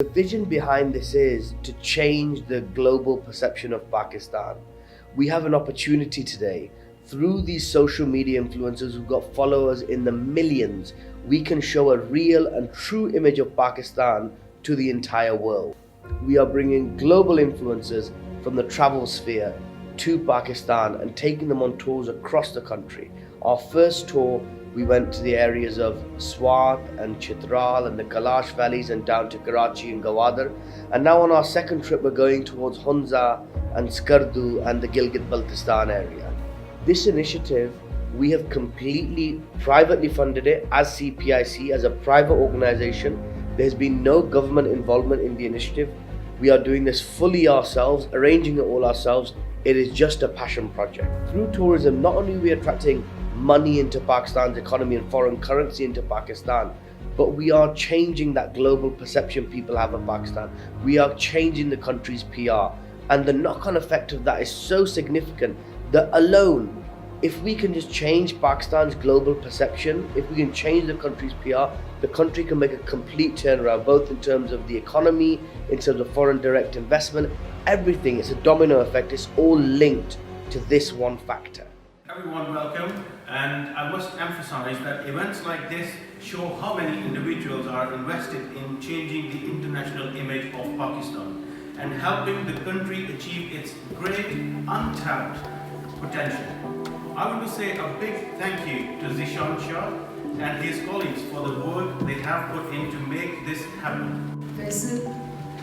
The vision behind this is to change the global perception of Pakistan. We have an opportunity today through these social media influencers who've got followers in the millions. We can show a real and true image of Pakistan to the entire world. We are bringing global influencers from the travel sphere to Pakistan and taking them on tours across the country. Our first tour, we went to the areas of Swat and Chitral and the Kailash valleys and down to Karachi and Gwadar. And now on our second trip, we're going towards Hunza and Skardu and the Gilgit-Baltistan area. This initiative, we have completely privately funded it as CPIC, as a private organization. There's been no government involvement in the initiative. We are doing this fully ourselves, arranging it all ourselves. It is just a passion project. Through tourism, not only are we attracting money into Pakistan's economy and foreign currency into Pakistan, but we are changing that global perception people have of Pakistan. We are changing the country's PR, and the knock-on effect of that is so significant that alone, if we can just change Pakistan's global perception, if we can change the country's PR, the country can make a complete turnaround, both in terms of the economy, in terms of foreign direct investment, everything. It's a domino effect. It's all linked to this one factor. Everyone welcome, and I must emphasize that events like this show how many individuals are invested in changing the international image of Pakistan and helping the country achieve its great untapped potential. I want to say a big thank you to Zeeshaan Shah and his colleagues for the work they have put in to make this happen. Faisal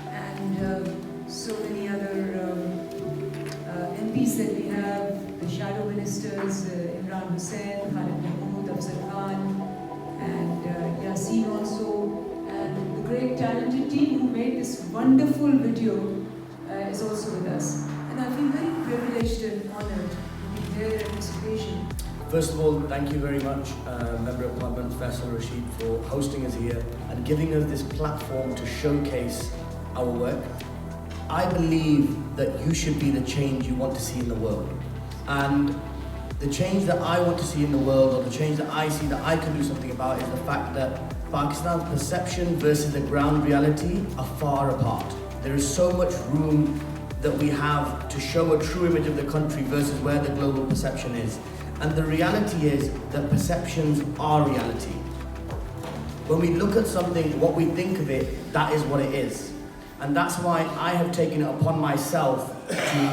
and so many other MPs that we have, the shadow ministers, Imran Hussain, Khalid Mahmood, Afzal Khan, and Yasin also, and the great talented team who made this wonderful video is also with us. And I feel very privileged and honored to be there at this occasion. First of all, thank you very much, Member of Parliament Faisal Rashid, for hosting us here and giving us this platform to showcase our work. I believe that you should be the change you want to see in the world. And the change that I want to see in the world, or the change that I see that I can do something about, is the fact that Pakistan's perception versus the ground reality are far apart. There is so much room that we have to show a true image of the country versus where the global perception is. And the reality is that perceptions are reality. When we look at something, what we think of it, that is what it is. And that's why I have taken it upon myself to,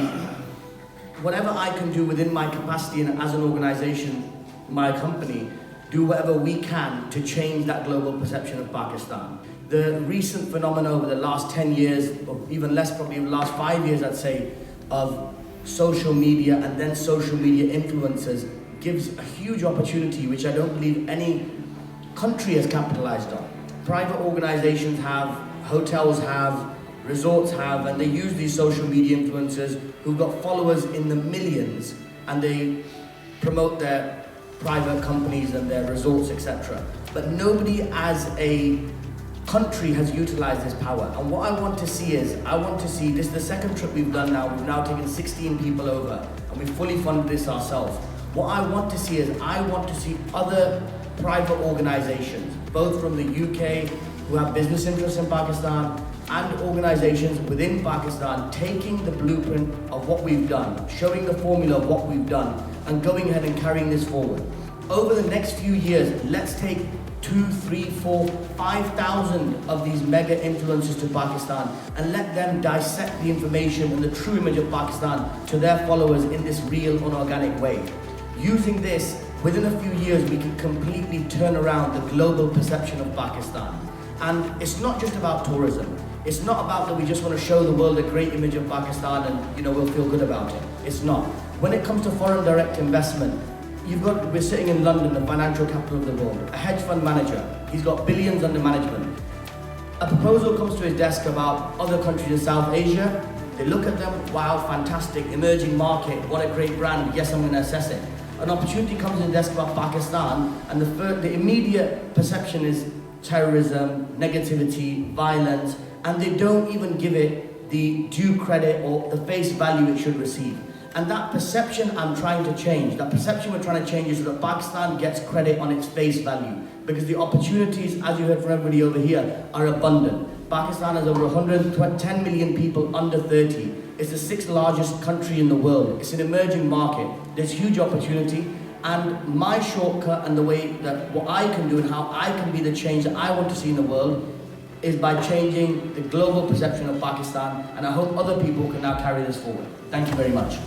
whatever I can do within my capacity and as an organization, my company, do whatever we can to change that global perception of Pakistan. The recent phenomena over the last 10 years, or even less probably the last 5 years I'd say, of social media and then social media influencers gives a huge opportunity which I don't believe any country has capitalized on. Private organizations have, hotels have, resorts have, and they use these social media influencers who've got followers in the millions, and they promote their private companies and their resorts, etc. But nobody as a country has utilized this power. And what I want to see is, this is the second trip we've done now. We've now taken 16 people over, and we fully funded this ourselves. What I want to see is, I want to see other private organizations, both from the UK, who have business interests in Pakistan, and organizations within Pakistan taking the blueprint of what we've done, showing the formula of what we've done, and going ahead and carrying this forward. Over the next few years, let's take 2, 3, 4, 5,000 of these mega influencers to Pakistan and let them dissect the information and the true image of Pakistan to their followers in this real, unorganic way. Using this, within a few years, we can completely turn around the global perception of Pakistan. And it's not just about tourism. It's not about that we just want to show the world a great image of Pakistan and we'll feel good about it. It's not. When it comes to foreign direct investment, we're sitting in London, the financial capital of the world, a hedge fund manager, he's got billions under management. A proposal comes to his desk about other countries in South Asia. They look at them, wow, fantastic, emerging market, what a great brand, yes, I'm going to assess it. An opportunity comes to his desk about Pakistan, and the immediate perception is terrorism, negativity, violence, and they don't even give it the due credit or the face value it should receive. And that perception I'm trying to change, that perception we're trying to change is so that Pakistan gets credit on its face value. Because the opportunities, as you heard from everybody over here, are abundant. Pakistan has over 110 million people under 30. It's the 6th largest country in the world. It's an emerging market. There's huge opportunity. And my shortcut and the way that what I can do and how I can be the change that I want to see in the world is by changing the global perception of Pakistan. And I hope other people can now carry this forward. Thank you very much.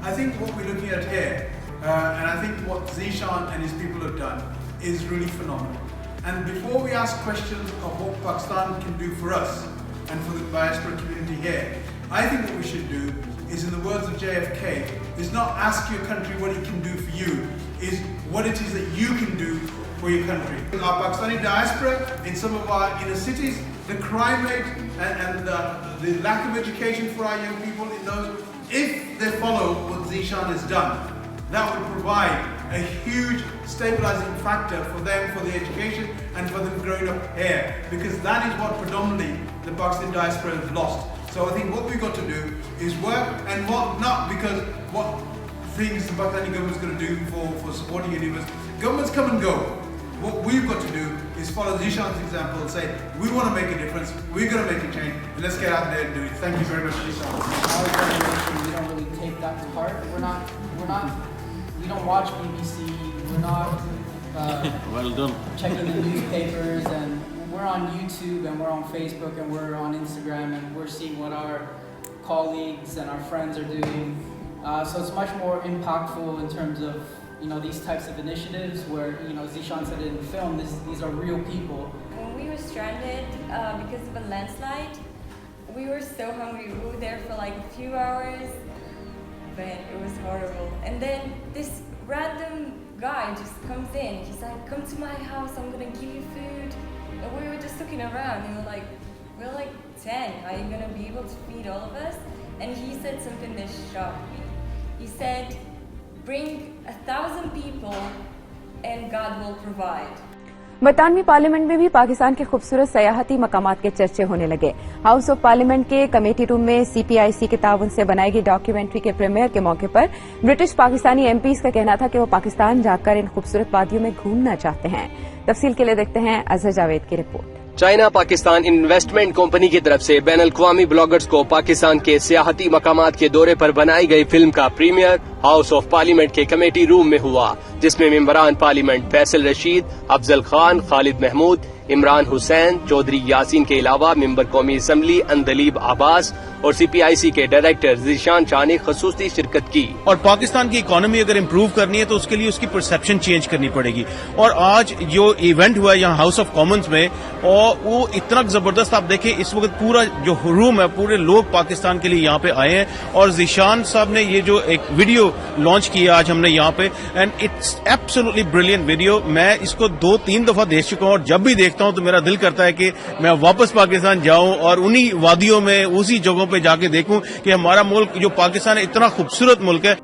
I think what we're looking at here, and I think what Zeeshaan and his people have done is really phenomenal. And before we ask questions of what Pakistan can do for us and for the diaspora community here, I think what we should do is, in the words of JFK, is not ask your country what it can do for you, is what it is that you can do for your country. Our Pakistani diaspora in some of our inner cities, the crime rate and the lack of education for our young people in those, if they follow what Zeeshaan has done, that would provide a huge stabilizing factor for them, for the education and for them growing up here, because that is what predominantly the Pakistani diaspora has lost. So I think what we've got to do is work, and what not because what things the Pakistani government is going to do for supporting universities. Governments come and go. What we've got to do is follow Zeeshaan's example and say, we want to make a difference, we're going to make a change, and let's get out there and do it. Thank you very much, Zeeshaan. Our generation, we don't really take that to heart. We don't watch BBC, we're not Well done. checking the newspapers, and we're on YouTube and we're on Facebook and we're on Instagram and we're seeing what our colleagues and our friends are doing. So it's much more impactful in terms of these types of initiatives where Zeeshaan said it in the film. These are real people. When we were stranded because of a landslide, we were so hungry. We were there for like a few hours, but it was horrible. And then this random guy just comes in. He's like, "Come to my house. I'm gonna give you food." And we were just looking around, and we're like 10. Are you gonna be able to feed all of us? And he said something that shocked me. He said, "Bring 1,000 people, and God will provide." बरतानवी parliament में भी पाकिस्तान के खूबसूरत सयाहती मकामात के चर्चे होने लगे। House of parliament के कमेटी रूम में CPIC के ताउन से बनाई गई डॉक्यूमेंट्री के प्रीमियर के मौके पर ब्रिटिश पाकिस्तानी MPs का कहना था कि वो पाकिस्तान जाकर इन खूबसूरत वादियों में घूमना चाहते हैं। तफसील के लिए देखते हैं अजहर जावेद की report. China Pakistan investment company की तरफ से बैनुल-अक़वामी ब्लॉगर्स को पाकिस्तान के सियाहती मकामात के दौरे पर बनाई गई फिल्म का प्रीमियर हाउस ऑफ पार्लियामेंट के कमेटी रूम में हुआ, जिसमें मेंबरान पार्लियामेंट फैसल रशीद, अफजल खान, खालिद महमूद, इमरान हुसैन, चौधरी यासीन के अलावा मेंबर कौमी असम्बली अंदलीब अब्बास और CPIC के डायरेक्टर ज़ीशान शाह ने खसूसी शिरकत की। और पाकिस्तान की इकोनॉमी अगर इम्प्रूव करनी है तो उसके लिए उसकी परसेप्शन चेंज करनी पड़ेगी। और आज जो इवेंट हुआ है यहाँ हाउस ऑफ कॉमन्स में, और वो इतना जबरदस्त, आप देखें इस वक्त पूरा जो रूम है, पूरे लोग पाकिस्तान के लिए यहाँ पे आए हैं। और ज़ीशान साहब ने ये जो एक वीडियो लॉन्च किया आज हमने यहाँ पे, and it's absolutely brilliant video. मैं इसको 2-3 दफा देख चुका हूँ और जब भी देखता हूँ तो मेरा दिल करता है कि मैं वापस पाकिस्तान जाऊं और उन्हीं वादियों में, उसी जगहों पे जाके देखूं कि हमारा मुल्क जो पाकिस्तान है इतना खूबसूरत मुल्क है।